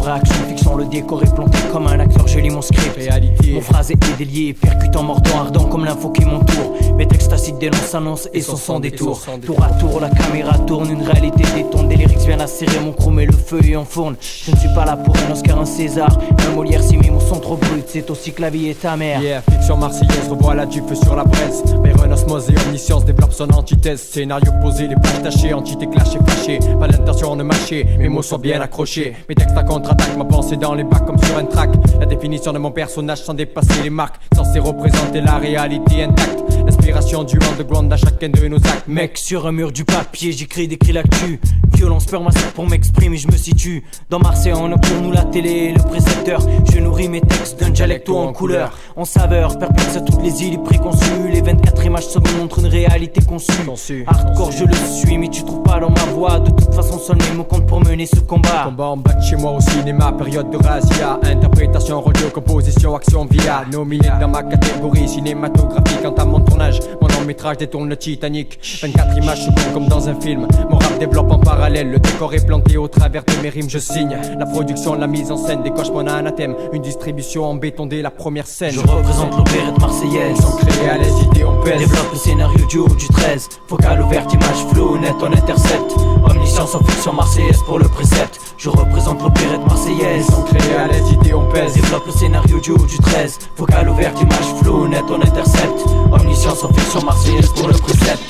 réaction, fiction, le décor est planté comme un acteur, je lis mon script. Réalité. Mon phrasé est délié, percutant, mordant, ardent comme l'info qui m'entoure. Mes textes acides dénoncent, annoncent et sont sans détour. Tour à tour, la caméra tourne, une réalité détourne. Des lyrics viennent acérer mon crew, mais le feu est en fourne. Je ne suis pas là pour un Oscar, un César, un Molière si mes mots sont trop bruts. C'est aussi que la vie est ta mère. Yeah, fiction marseillaise, revoilà du feu sur la presse. Byron, osmose et omniscience développe son antithèse. Scénario posé, les pages tachées, entité clashée, fâchée. Pas l'intention de mâcher, mes mots sont bien accrochés. Mes textes à contre-attaque, ma pensée dans les bacs comme sur un track. La définition de mon personnage sans dépasser les marques, censé représenter la réalité intacte. L'inspiration du underground à chacun de nos actes. Mec, sur un mur du papier, j'écris, décris l'actu. Violence spermacide pour m'exprimer, je me situe dans Marseille en nocturne où la télé est le précepteur. Je nourris mes textes d'un dialecto en couleur, en saveur, perplexe à toutes les idées préconçues. Les 24 images secondes montrent une réalité conçue. Hardcore je le suis, mais tu trouves pas dans ma voix. De toute façon seuls mes mots comptent pour mener ce combat. Combat en bas de chez moi au cinéma, période de razzia. Interprétation, rôle de composition, action via. Nominé dans ma catégorie cinématographique. Entame mon tournage, mon long métrage détourne le Titanic. 24 images secondes comme dans un film. Mon rap développe en parallèle, le décor est planté au travers de mes rimes. Je signe la production, la mise en scène, décoche mon anathème. Une distribution en béton dès la première scène. Je représente l'opérette marseillaise. Sans créer à l'aise, idées on pèse. Développe le scénario du haut du 13. Focal ouvert, image floue, net on intercepte. Omniscience en fiction marseillaise pour le précepte. Je représente l'opérette marseillaise. Sans créer à l'aise, idées on pèse. Développe le scénario du haut du 13. Focal ouvert, image floue, net on intercepte. Omniscience en fiction marseillaise pour le précepte.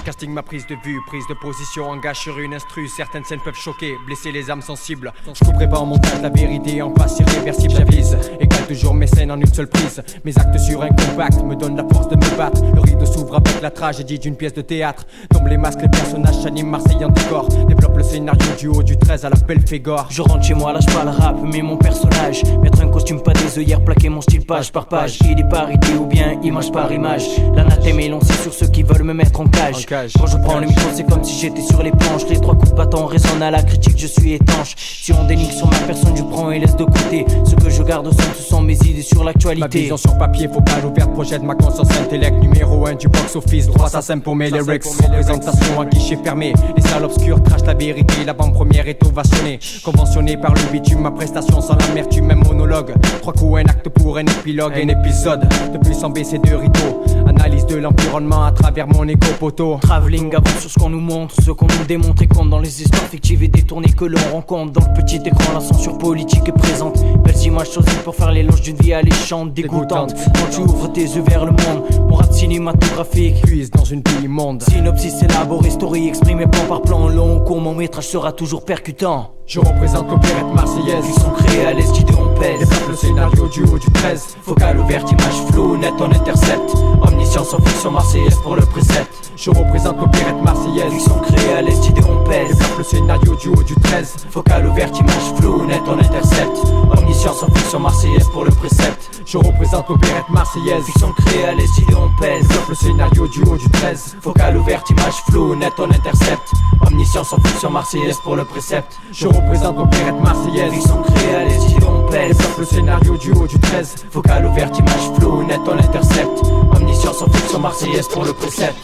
Casting ma prise de vue, prise de position, engage sur une instru. Certaines scènes peuvent choquer, blesser les âmes sensibles. Je couperai pas en montage la vérité en passe irréversible, j'avise. Égale toujours mes scènes en une seule prise. Mes actes sur un compact me donnent la force de me battre. Le rideau s'ouvre avec la tragédie d'une pièce de théâtre. Tombent les masques, les personnages s'animent, Marseille en décor. Développe le scénario du haut du 13 à la Belphégor. Je rentre chez moi, lâche pas le rap, mais mon personnage. Mettre un costume, pas des œillères, plaquer mon style page par page. Idée par idée ou bien image par image. L'anathème est lancé sur ceux qui veulent me mettre en cage. Quand je prends le micro, c'est comme si j'étais sur les planches. Les trois coups de bâton résonnent à la critique, je suis étanche. Si on dénigre sur ma personne, je prends et laisse de côté. Ce que je garde au centre, ce sont mes idées sur l'actualité. Ma vision sur papier, focal ouvert, projette ma conscience intellect. Numéro 1 du box-office, droit ça simple pour mes lyrics. Représentation à guichet fermé, les salles obscures trachent la vérité. L'avant-première est ovationnée, conventionnée par le bitume. Ma prestation sans l'amertume, même monologue. 3 coups, un acte pour un épilogue, un épisode. Depuis sans baisser de rideau, analyse de l'environnement à travers mon égo poteau. Travelling avant sur ce qu'on nous montre, ce qu'on nous démontre et compte dans les histoires fictives et détournées que l'on rencontre. Dans le petit écran, la censure politique est présente. Belles images choisies pour faire l'éloge d'une vie alléchante, dégoûtante. Quand tu ouvres tes yeux vers le monde, mon rap cinématographique puise dans une vie immonde. Synopsis élaboré, story exprimé plan par plan, long court, mon métrage sera toujours percutant. Je représente l'opérette marseillaise. Ils sont créés à l'aise, d'idées on pèse. Développe le scénario du haut du 13. Focal ouvert, image floue, net on intercepte. Omniscience en fiction marseillaise pour le précepte. Je représente l'opérette marseillaise. Ils sont créés à l'aise, d'idées on pèse. Développe le scénario du haut du 13. Focal ouvert, image floue, net on intercepte. Omniscience en fiction marseillaise pour le précepte. Je représente l'opérette marseillaise. Ils sont créés à l'aise, d'idées on pèse. Développe le scénario du haut du 13. Focal ouvert, image floue, net on intercepte. Omniscience en fiction marseillaise pour le précepte. Je représente l'opérette marseillaise. Ils sont créés à l'aise, d'idées on pèse. Développe le scénario du haut du 13. Focal ouvert, image floue, net on intercepte. Omniscience en fiction marseillaise pour le précepte.